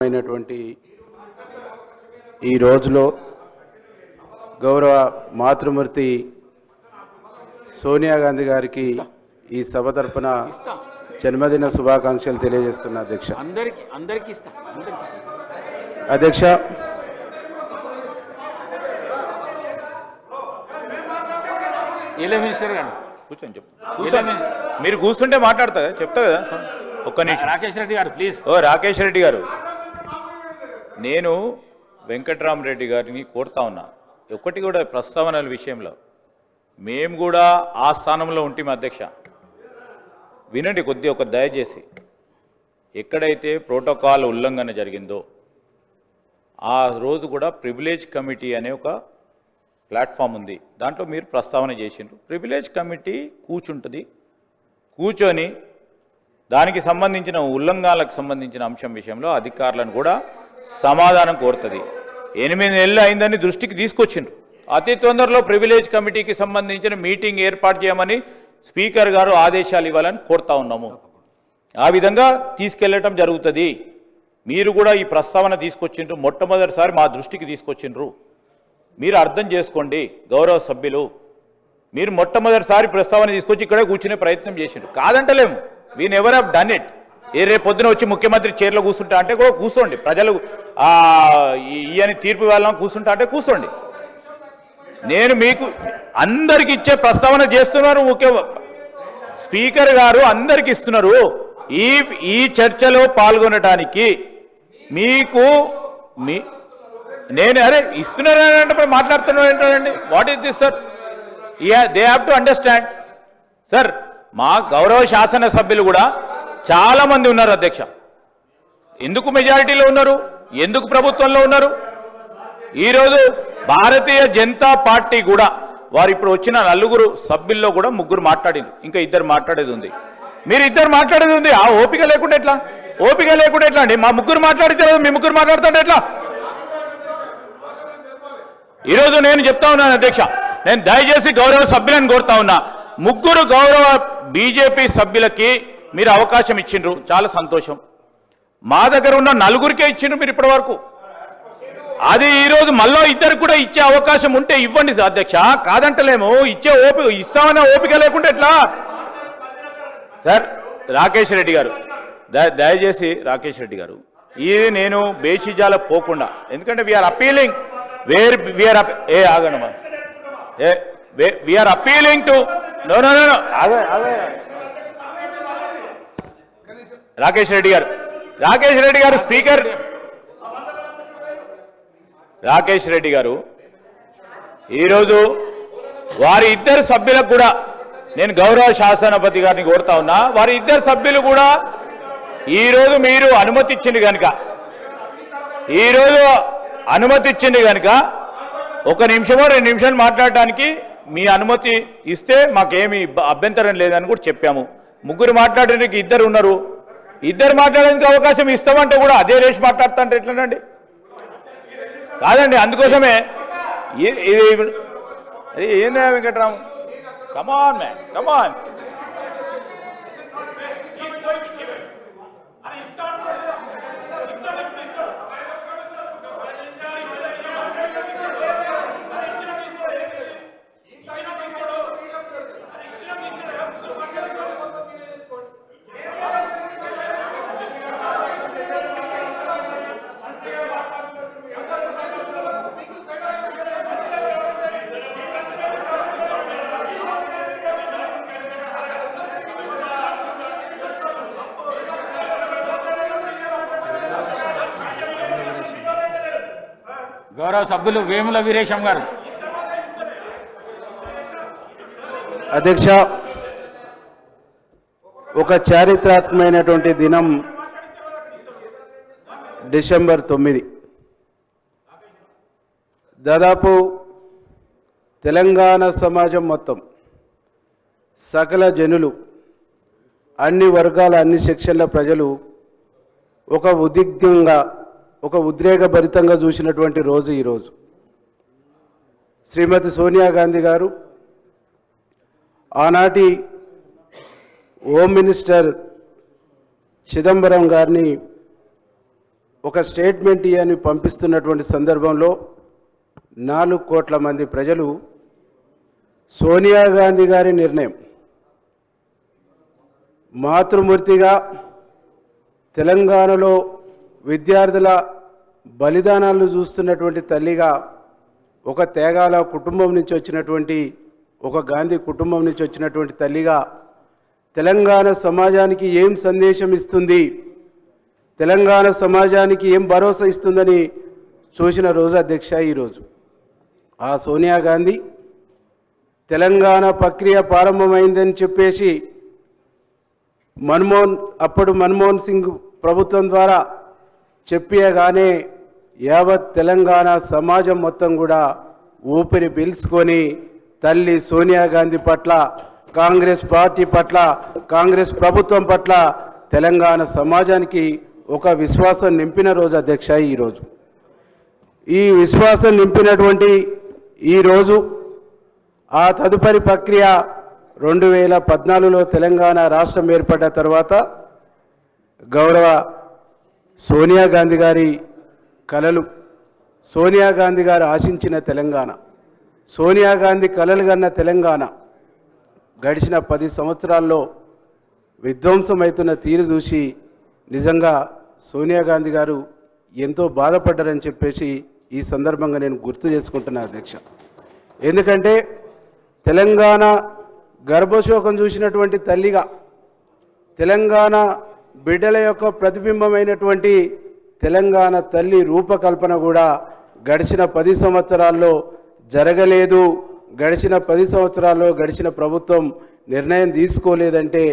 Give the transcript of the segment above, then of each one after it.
ఈ రోజులో గౌరవ మాతృమూర్తి సోనియా గాంధీ గారికి ఈ సభ తరపున జన్మదిన శుభాకాంక్షలు తెలియజేస్తున్నా అధ్యక్ష. అధ్యక్ష, కూర్చొని చెప్తా. మీరు కూర్చుంటే మాట్లాడతా చెప్తా కదా. ఒక్క నిమిషం. రాకేష్ రెడ్డి గారు ప్లీజ్. రాకేష్ రెడ్డి గారు, నేను వెంకట్రామరెడ్డి గారిని కోరుతా ఉన్నా, ఒక్కటి కూడా ప్రస్తావనల విషయంలో మేము కూడా ఆ స్థానంలో ఉంటాం అధ్యక్ష. వినండి కొద్దిగా, ఒక దయచేసి ఎక్కడైతే ప్రోటోకాల్ ఉల్లంఘన జరిగిందో ఆ రోజు కూడా ప్రివిలేజ్ కమిటీ అనే ఒక ప్లాట్ఫామ్ ఉంది, దాంట్లో మీరు ప్రస్తావన చేసిండ్రు. ప్రివిలేజ్ కమిటీ కూర్చుంటుంది, కూర్చొని దానికి సంబంధించిన ఉల్లంఘనలకు సంబంధించిన అంశం విషయంలో అధికారులను కూడా సమాధానం కోరుతుంది. 8 నెలలు అయిందని దృష్టికి తీసుకొచ్చిండ్రు. అతి తొందరలో ప్రివిలేజ్ కమిటీకి సంబంధించిన మీటింగ్ ఏర్పాటు చేయమని స్పీకర్ గారు ఆదేశాలు ఇవ్వాలని కోరుతా ఉన్నాము. ఆ విధంగా తీసుకెళ్లటం జరుగుతుంది. మీరు కూడా ఈ ప్రస్తావన తీసుకొచ్చిండ్రు, మొట్టమొదటిసారి మా దృష్టికి తీసుకొచ్చిండ్రు. మీరు అర్థం చేసుకోండి గౌరవ సభ్యులు, మీరు మొట్టమొదటిసారి ప్రస్తావన తీసుకొచ్చి ఇక్కడే కూర్చునే ప్రయత్నం చేసిండ్రు. కాదంటలేము, we never have done it. రేపు పొద్దున వచ్చి ముఖ్యమంత్రి చైర్లో కూర్చుంటా అంటే కూడా కూర్చోండి, ప్రజలు ఈయన తీర్పు వెళ్ళాం కూర్చుంటా అంటే కూర్చోండి. నేను మీకు అందరికి ఇచ్చే ప్రస్తావన చేస్తున్నారు, ముఖ్య స్పీకర్ గారు అందరికి ఇస్తున్నారు. ఈ చర్చలో పాల్గొనడానికి మీకు నేను అరే ఇస్తున్నారంటే మాట్లాడుతున్నారు ఏంటండి? What is this sir? They have to understand sir. మా గౌరవ శాసనసభ్యులు కూడా చాలా మంది ఉన్నారు అధ్యక్ష. ఎందుకు మెజారిటీలో ఉన్నారు, ఎందుకు ప్రభుత్వంలో ఉన్నారు? ఈరోజు భారతీయ జనతా పార్టీ కూడా వారు ఇప్పుడు వచ్చిన 4 సభ్యుల్లో కూడా 3 మాట్లాడింది, ఇంకా 2 మాట్లాడేది ఉంది. మీరు 2 మాట్లాడేది ఉంది. ఆ ఓపిక లేకుండా ఎట్లా? ఓపిక లేకుండా ఎట్లా అండి? మా 3 మాట్లాడితే మీ 3 మాట్లాడుతుంటే ఎట్లా? ఈరోజు నేను చెప్తా ఉన్నాను అధ్యక్ష, నేను దయచేసి గౌరవ సభ్యులను కోరుతా ఉన్నా, 3 గౌరవ బీజేపీ సభ్యులకి మీరు అవకాశం ఇచ్చిండ్రు, చాలా సంతోషం. మా దగ్గర ఉన్న 4కే ఇచ్చిండ్రు మీరు ఇప్పటి వరకు. అది ఈరోజు మళ్ళీ 2 కూడా ఇచ్చే అవకాశం ఉంటే ఇవ్వండి అధ్యక్ష, కాదంటలేము. ఇచ్చే ఓపిక ఇస్తామన్న ఓపిక లేకుండా ఎట్లా సార్? రాకేష్ రెడ్డి గారు, దయచేసి రాకేష్ రెడ్డి గారు, ఇది నేను బేషిజాల పోకుండా, ఎందుకంటే we're appealing we're appealing to Rakesh Reddy garu speaker Rakesh Reddy గారు, ఈరోజు వారి 2 సభ్యులకు కూడా నేను గౌరవ శాసనపతి గారిని కోరుతా ఉన్నా, వారి 2 సభ్యులు కూడా ఈరోజు మీరు అనుమతి ఇచ్చింది కనుక, ఈరోజు అనుమతి ఇచ్చింది కనుక 1 నిమిషమో 2 నిమిషాలు మాట్లాడటానికి మీ అనుమతి ఇస్తే మాకేమి అభ్యంతరం లేదని కూడా చెప్పాము. 3 మాట్లాడడానికి 2 ఉన్నారు, 2 మాట్లాడడానికి అవకాశం ఇస్తామంటే కూడా అదే రేసి మాట్లాడుతా అంటే ఎట్లనండి? కాదండి, అందుకోసమే ఏందా వెంకట్రామ్, కమాన్ మ్యాన్ కమాన్. గౌరవ సభ్యులు వేముల వీరేశం గారు. అధ్యక్ష, ఒక చారిత్రాత్మకమైనటువంటి దినం డిసెంబర్ 9. దాదాపు తెలంగాణ సమాజం మొత్తం, సకల జనులు, అన్ని వర్గాల అన్ని సెక్షన్ల ప్రజలు ఒక ఉద్విగ్నంగా, ఒక ఉద్రేకభరితంగా చూసినటువంటి రోజు ఈరోజు. శ్రీమతి సోనియా గాంధీ గారు ఆనాటి హోమ్ మినిస్టర్ చిదంబరం గారిని ఒక స్టేట్మెంట్ అని పంపిస్తున్నటువంటి సందర్భంలో 4 కోట్ల మంది ప్రజలు సోనియా గాంధీ గారి నిర్ణయం మాతృమూర్తిగా తెలంగాణలో విద్యార్థుల బలిదానాలు చూస్తున్నటువంటి తల్లిగా ఒక త్యాగాల కుటుంబం నుంచి వచ్చినటువంటి ఒక గాంధీ కుటుంబం నుంచి వచ్చినటువంటి తల్లిగా తెలంగాణ సమాజానికి ఏం సందేశం ఇస్తుంది, తెలంగాణ సమాజానికి ఏం భరోసా ఇస్తుందని చూసిన రోజు అధ్యక్ష ఈరోజు. ఆ సోనియా గాంధీ తెలంగాణ ప్రక్రియ ప్రారంభమైందని చెప్పేసి అప్పుడు మన్మోహన్ సింగ్ ప్రభుత్వం ద్వారా చెప్పగానే యావత్ తెలంగాణ సమాజం మొత్తం కూడా ఊపిరి పీల్చుకొని తల్లి సోనియా గాంధీ పట్ల, కాంగ్రెస్ పార్టీ పట్ల, కాంగ్రెస్ ప్రభుత్వం పట్ల తెలంగాణ సమాజానికి ఒక విశ్వాసం నింపిన రోజు అధ్యక్ష ఈరోజు. ఈ విశ్వాసం నింపినటువంటి ఈరోజు ఆ తదుపరి ప్రక్రియ 2014లో తెలంగాణ రాష్ట్రం ఏర్పడ్డ తర్వాత గౌరవ సోనియా గాంధీ గారి కలలు, సోనియా గాంధీ గారు ఆశించిన తెలంగాణ, సోనియా గాంధీ కలలు కన్న తెలంగాణ గడిచిన 10 సంవత్సరాల్లో విధ్వంసమవుతున్న తీరు చూసి నిజంగా సోనియా గాంధీ గారు ఎంతో బాధపడ్డారని చెప్పేసి ఈ సందర్భంగా నేను గుర్తు చేసుకుంటున్నా అధ్యక్ష. ఎందుకంటే తెలంగాణ గర్భశోకం చూసినటువంటి తల్లిగా, తెలంగాణ బిడ్డల యొక్క ప్రతిబింబమైనటువంటి తెలంగాణ తల్లి రూపకల్పన కూడా గడిచిన 10 సంవత్సరాల్లో జరగలేదు. గడిచిన 10 సంవత్సరాల్లో గడిచిన ప్రభుత్వం నిర్ణయం తీసుకోలేదంటే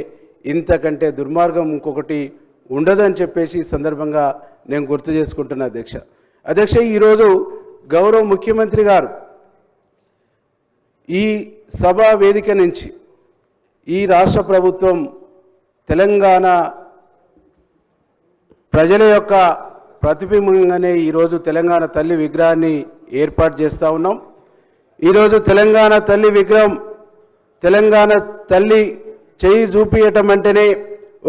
ఇంతకంటే దుర్మార్గం ఇంకొకటి ఉండదని చెప్పేసి ఈ సందర్భంగా నేను గుర్తు చేసుకుంటున్నా అధ్యక్ష. అధ్యక్ష, ఈరోజు గౌరవ ముఖ్యమంత్రి గారు ఈ సభా వేదిక నుంచి ఈ రాష్ట్ర ప్రభుత్వం తెలంగాణ ప్రజల యొక్క ప్రతిబింబంగానే ఈరోజు తెలంగాణ తల్లి విగ్రహాన్ని ఏర్పాటు చేస్తూ ఉన్నాం. ఈరోజు తెలంగాణ తల్లి విగ్రహం, తెలంగాణ తల్లి చేయి చూపించటం అంటేనే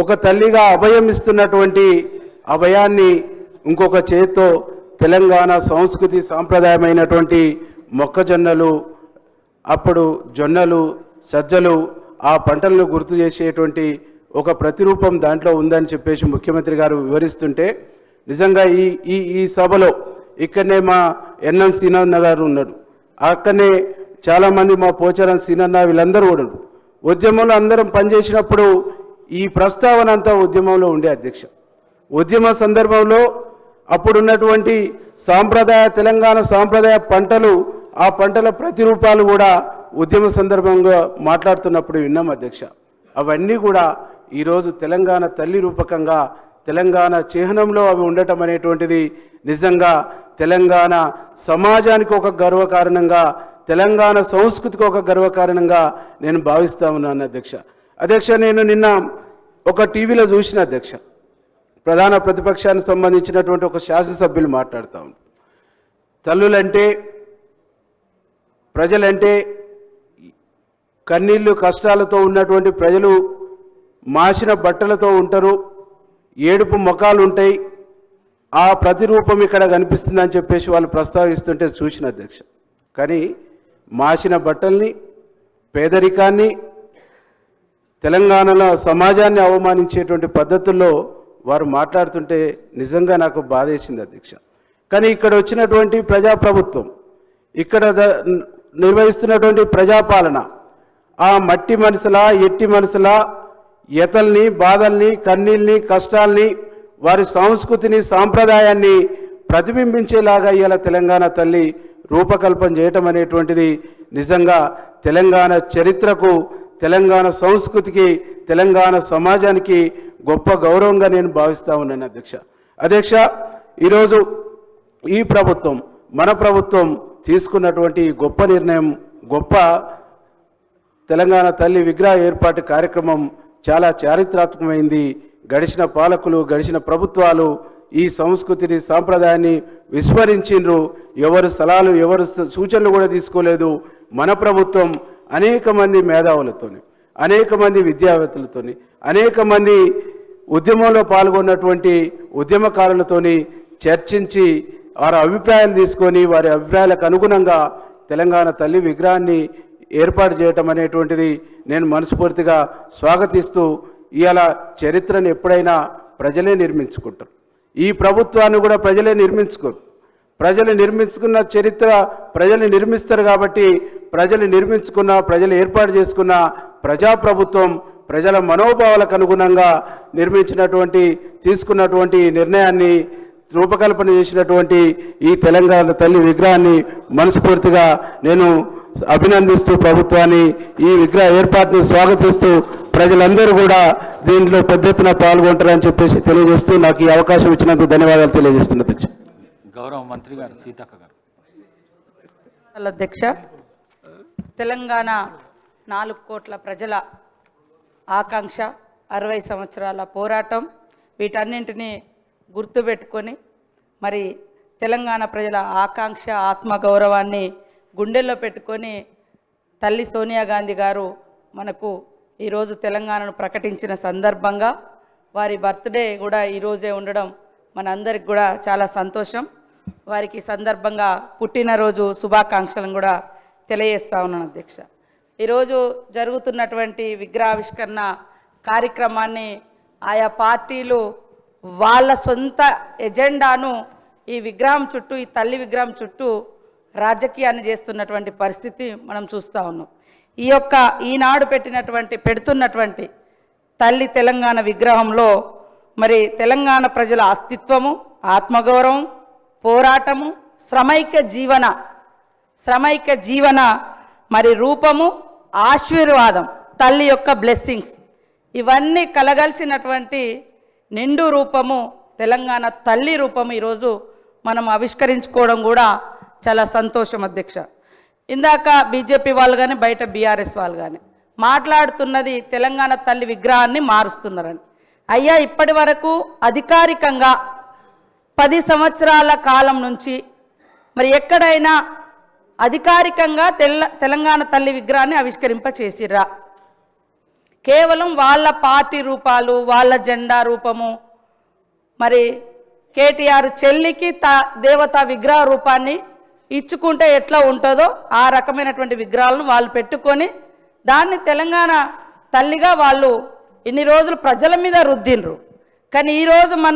ఒక తల్లిగా అభయం ఇస్తున్నటువంటి అభయాన్ని ఇంకొక చేత్తో తెలంగాణ సంస్కృతి సాంప్రదాయమైనటువంటి మొక్కజొన్నలు, అప్పుడు జొన్నలు, సజ్జలు, ఆ పంటలను గుర్తు చేసేటువంటి ఒక ప్రతిరూపం దాంట్లో ఉందని చెప్పేసి ముఖ్యమంత్రి గారు వివరిస్తుంటే నిజంగా ఈ సభలో ఇక్కడనే మా ఎన్ఎం సీనన్న గారు ఉన్నాడు, అక్కడనే చాలామంది మా పోచారం సీనన్న వీళ్ళందరూ కూడా ఉద్యమంలో అందరం పనిచేసినప్పుడు ఈ ప్రస్తావన అంతా ఉద్యమంలో ఉండే అధ్యక్ష. ఉద్యమ సందర్భంలో అప్పుడున్నటువంటి తెలంగాణ సాంప్రదాయ పంటలు, ఆ పంటల ప్రతిరూపాలు కూడా ఉద్యమ సందర్భంగా మాట్లాడుతున్నప్పుడు విన్నాం అధ్యక్ష. అవన్నీ కూడా ఈరోజు తెలంగాణ తల్లి రూపకంగా తెలంగాణ చిహ్నంలో అవి ఉండటం అనేటువంటిది నిజంగా తెలంగాణ సమాజానికి ఒక గర్వకారణంగా, తెలంగాణ సంస్కృతికి ఒక గర్వకారణంగా నేను భావిస్తా ఉన్నాను అధ్యక్ష. అధ్యక్ష, నేను నిన్న ఒక టీవీలో చూసిన అధ్యక్ష, ప్రధాన ప్రతిపక్షానికి సంబంధించినటువంటి ఒక శాసనసభ్యులు మాట్లాడుతూ ఉన్నారు. తల్లులంటే, ప్రజలంటే కన్నీళ్ళు కష్టాలతో ఉన్నటువంటి ప్రజలు మాసిన బట్టలతో ఉంటారు, ఏడుపు ముఖాలు ఉంటాయి, ఆ ప్రతిరూపం ఇక్కడ కనిపిస్తుందని చెప్పేసి వాళ్ళు ప్రస్తావిస్తుంటే చూసిన అధ్యక్ష. కానీ మాసిన బట్టల్ని, పేదరికాన్ని, తెలంగాణలో సమాజాన్ని అవమానించేటువంటి పద్ధతుల్లో వారు మాట్లాడుతుంటే నిజంగా నాకు బాధేసింది అధ్యక్ష. కానీ ఇక్కడ వచ్చినటువంటి ప్రజాప్రభుత్వం, ఇక్కడ నిర్వహిస్తున్నటువంటి ప్రజాపాలన ఆ మట్టి మనసులా, ఎట్టి మనసులా ఎతల్ని, బాధల్ని, కన్నీల్ని, కష్టాల్ని, వారి సంస్కృతిని, సాంప్రదాయాన్ని ప్రతిబింబించేలాగా ఇవాళ తెలంగాణ తల్లి రూపకల్పన చేయటం అనేటువంటిది నిజంగా తెలంగాణ చరిత్రకు, తెలంగాణ సంస్కృతికి, తెలంగాణ సమాజానికి గొప్ప గౌరవంగా నేను భావిస్తూ ఉన్నాను అధ్యక్ష. అధ్యక్ష, ఈరోజు ఈ ప్రభుత్వం, మన ప్రభుత్వం తీసుకున్నటువంటి గొప్ప నిర్ణయం, గొప్ప తెలంగాణ తల్లి విగ్రహ ఏర్పాటు కార్యక్రమం చాలా చారిత్రాత్మకమైంది. గడిచిన పాలకులు, గడిచిన ప్రభుత్వాలు ఈ సంస్కృతిని, సాంప్రదాయాన్ని విస్మరించిండ్రు. ఎవరు సలహాలు, ఎవరు సూచనలు కూడా తీసుకోలేదు. మన ప్రభుత్వం అనేక మంది మేధావులతోని, అనేక మంది విద్యావేత్తలతోని, అనేక మంది ఉద్యమంలో పాల్గొన్నటువంటి ఉద్యమకారులతోని చర్చించి వారి అభిప్రాయాలు తీసుకొని వారి అభిప్రాయాలకు అనుగుణంగా తెలంగాణ తల్లి విగ్రహాన్ని ఏర్పాటు చేయటం అనేటువంటిది నేను మనస్ఫూర్తిగా స్వాగతిస్తూ, ఇవాళ చరిత్రను ఎప్పుడైనా ప్రజలే నిర్మించుకుంటారు. ఈ ప్రభుత్వాన్ని కూడా ప్రజలే నిర్మించుకోరు. ప్రజలు నిర్మించుకున్న చరిత్ర ప్రజలు నిర్మిస్తారు కాబట్టి ప్రజలు నిర్మించుకున్న, ప్రజలు ఏర్పాటు చేసుకున్న ప్రజాప్రభుత్వం ప్రజల మనోభావాలకు అనుగుణంగా తీసుకున్నటువంటి నిర్ణయాన్ని రూపకల్పన చేసినటువంటి ఈ తెలంగాణ తల్లి విగ్రహాన్ని మనస్ఫూర్తిగా నేను అభినందిస్తూ ప్రభుత్వాన్ని ఈ విగ్రహ ఏర్పాటును స్వాగతిస్తూ ప్రజలందరూ కూడా దీంట్లో పెద్ద ఎత్తున పాల్గొంటారని చెప్పేసి తెలియజేస్తూ నాకు ఈ అవకాశం ఇచ్చినందుకు ధన్యవాదాలు తెలియజేస్తున్నా అధ్యక్ష. గౌరవ మంత్రి గారు సీతక్క గారు. అధ్యక్ష, తెలంగాణ 4 కోట్ల ప్రజల ఆకాంక్ష, 60 సంవత్సరాల పోరాటం, వీటన్నింటినీ గుర్తుపెట్టుకొని మరి తెలంగాణ ప్రజల ఆకాంక్ష, ఆత్మగౌరవాన్ని గుండెల్లో పెట్టుకొని తల్లి సోనియా గాంధీ గారు మనకు ఈరోజు తెలంగాణను ప్రకటించిన సందర్భంగా వారి బర్త్డే కూడా ఈరోజే ఉండడం మనందరికి కూడా చాలా సంతోషం. వారికి సందర్భంగా పుట్టినరోజు శుభాకాంక్షలను కూడా తెలియజేస్తా ఉన్నాను అధ్యక్ష. ఈరోజు జరుగుతున్నటువంటి విగ్రహావిష్కరణ కార్యక్రమాన్ని ఆయా పార్టీలు వాళ్ళ సొంత ఎజెండాను ఈ విగ్రహం చుట్టూ, ఈ తల్లి విగ్రహం చుట్టూ రాజకీయాన్ని చేస్తున్నటువంటి పరిస్థితి మనం చూస్తూ ఉన్నాం. ఈనాడు పెడుతున్నటువంటి తల్లి తెలంగాణ విగ్రహంలో మరి తెలంగాణ ప్రజల అస్తిత్వము, ఆత్మగౌరవం, పోరాటము, శ్రమైక జీవన మరి రూపము, ఆశీర్వాదం, తల్లి యొక్క బ్లెస్సింగ్స్ ఇవన్నీ కలగలిసినటువంటి నిండు రూపము తెలంగాణ తల్లి రూపము ఈరోజు మనం ఆవిష్కరించుకోవడం కూడా చాలా సంతోషం అధ్యక్ష. ఇందాక బీజేపీ వాళ్ళు కానీ బయట బీఆర్ఎస్ వాళ్ళు కానీ మాట్లాడుతున్నది తెలంగాణ తల్లి విగ్రహాన్ని మారుస్తున్నారని. అయ్యా, ఇప్పటి వరకు అధికారికంగా 10 సంవత్సరాల కాలం నుంచి మరి ఎక్కడైనా అధికారికంగా తెలంగాణ తల్లి విగ్రహాన్ని ఆవిష్కరింపచేసిర్రా? కేవలం వాళ్ళ పార్టీ రూపాలు, వాళ్ళ జెండా రూపము, మరి కేటీఆర్ చెల్లికి దేవతా విగ్రహ రూపాన్ని ఇచ్చుకుంటే ఎట్లా ఉంటుందో ఆ రకమైనటువంటి విగ్రహాలను వాళ్ళు పెట్టుకొని దాన్ని తెలంగాణ తల్లిగా వాళ్ళు ఇన్ని రోజులు ప్రజల మీద రుద్దిండ్రు. కానీ ఈరోజు మనం